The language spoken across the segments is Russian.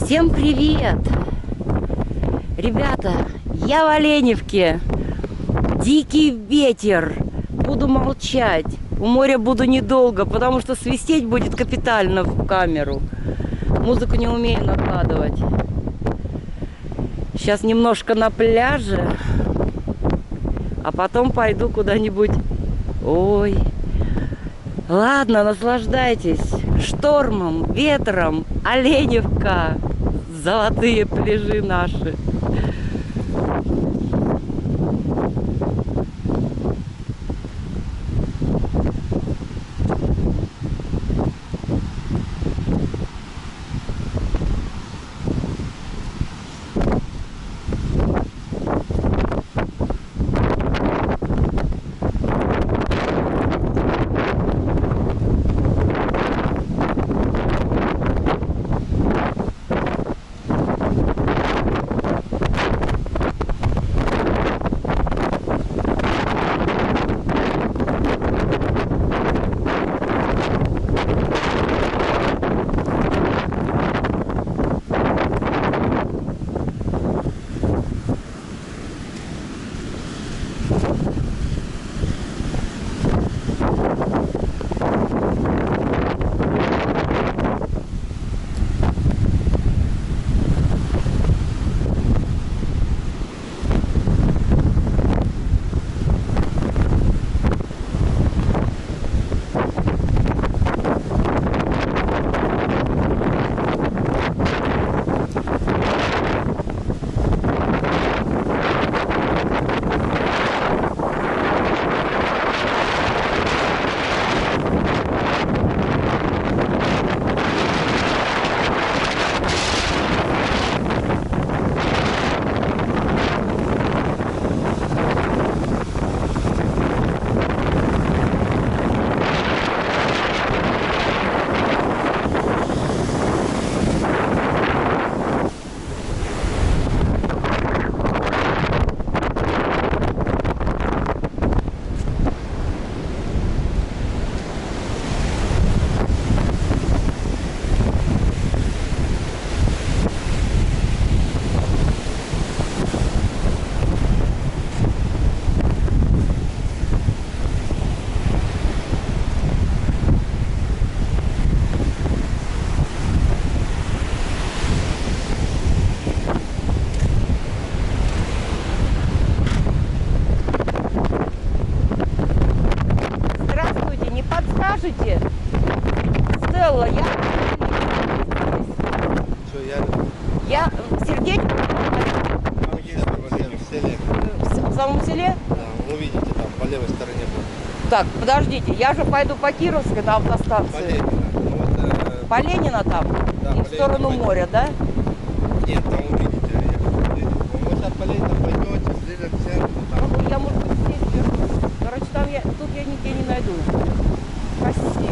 Всем привет! Ребята, я в Оленевке. Дикий ветер. Буду молчать. У моря буду недолго, потому что свистеть будет капитально в камеру. Музыку не умею накладывать. Сейчас немножко на пляже, а потом пойду куда-нибудь. Ой. Ладно, наслаждайтесь штормом, ветром, Оленевка, золотые пляжи наши. Подскажите, Стелла, я сердечко в самом селе? Да, увидите там по левой стороне будет. Так, подождите, я же пойду по Кировской на автостанции. По Ленина там? Да, и в сторону моря, да? Нет, там увидите. Вот сейчас по Ленину пойдете, ближе к центру. Там... Я, может быть, здесь вернусь. Короче, там тут я нигде не найду. Спасибо.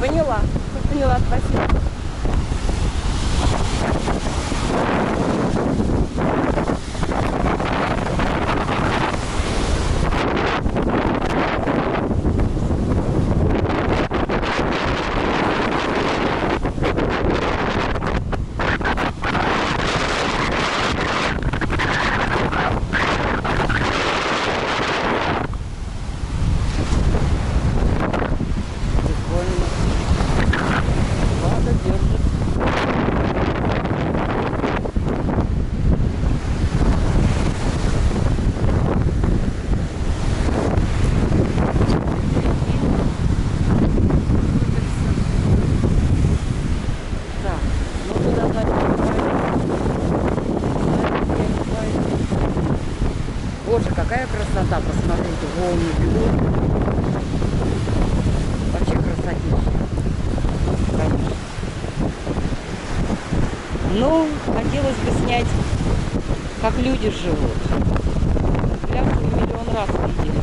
Поняла. Поняла, спасибо. Влада держит. Так, ну туда дальше Боже, какая красота, посмотрите, волны бегут. Вообще красотища. Конечно. Ну, хотелось бы снять, как люди живут. Пляж мы миллион раз видели.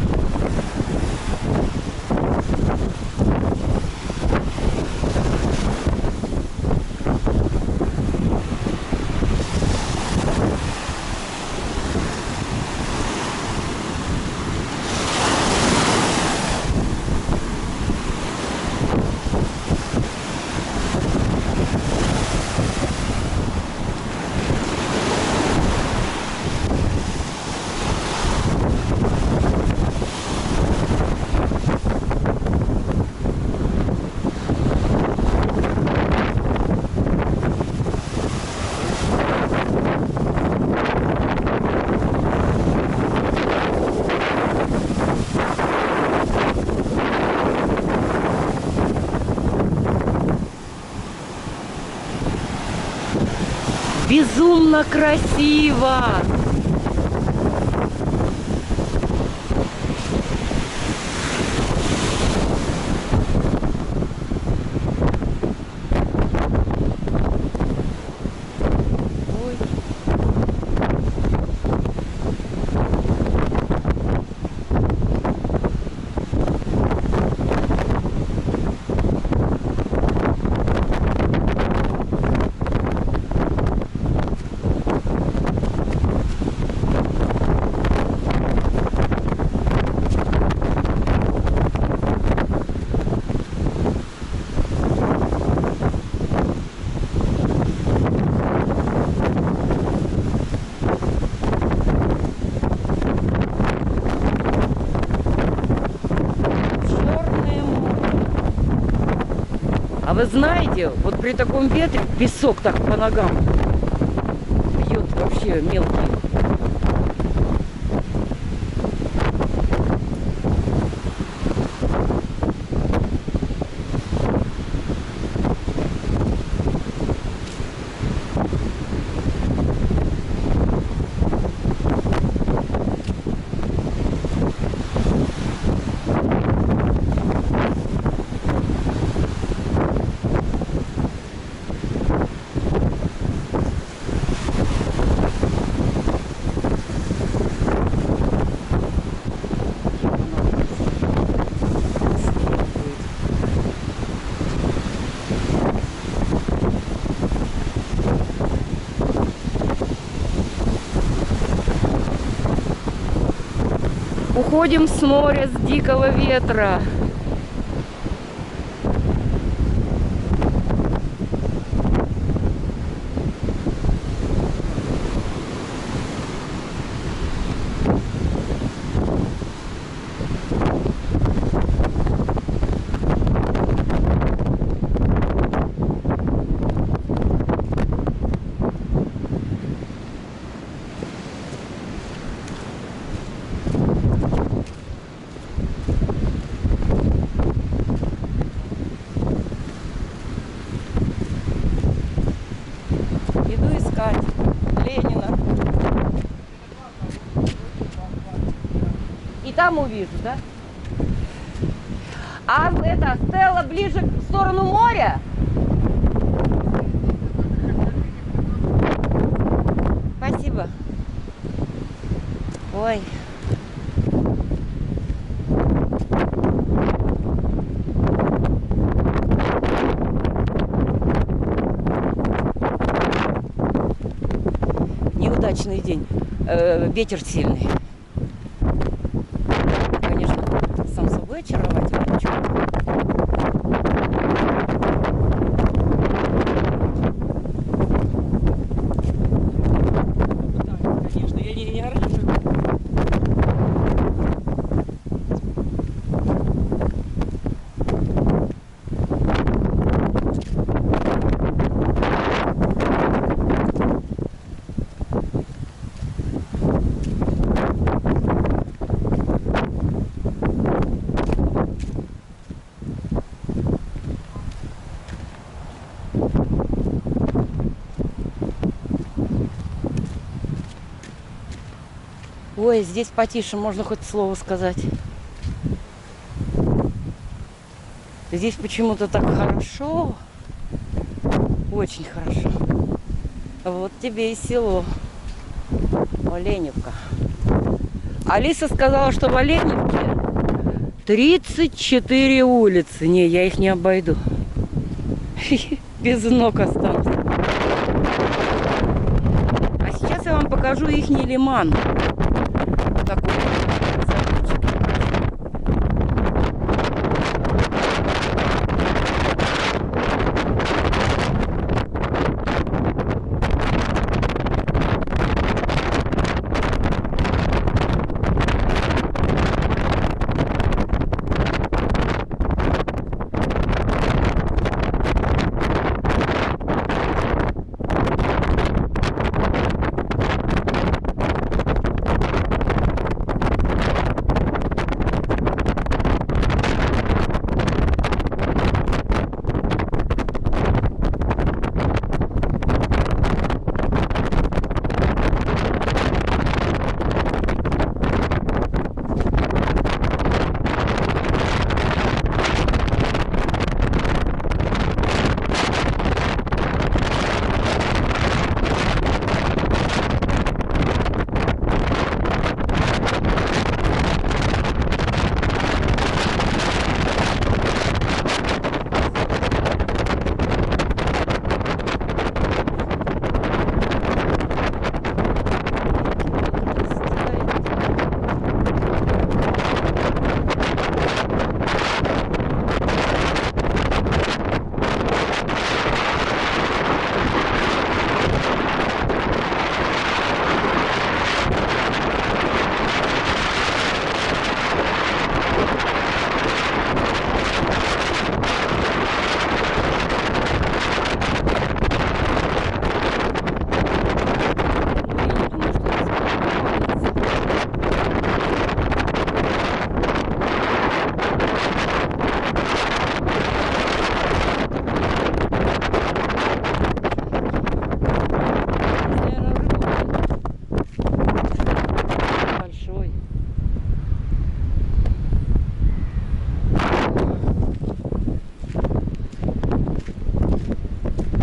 Безумно красиво! Ой. Черное море. А вы знаете, вот при таком ветре песок так по ногам бьет вообще мелкий. Уходим с моря, с дикого ветра. Ленина. И там увижу, да? А это Стелла ближе в сторону моря? Спасибо. Ой. удачный день. Ветер сильный. Конечно, сам собой очаровательный. Конечно, я не оранжевый. Ой, здесь потише, можно хоть слово сказать. Здесь почему-то так хорошо. Очень хорошо. Вот тебе и село. Оленевка. Алиса сказала, что в Оленевке 34 улицы. Не, я их не обойду. Без ног останусь. А сейчас я вам покажу ихний лиман. Такой.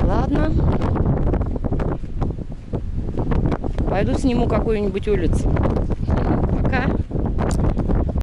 Ладно. Пойду сниму какую-нибудь улицу. Пока.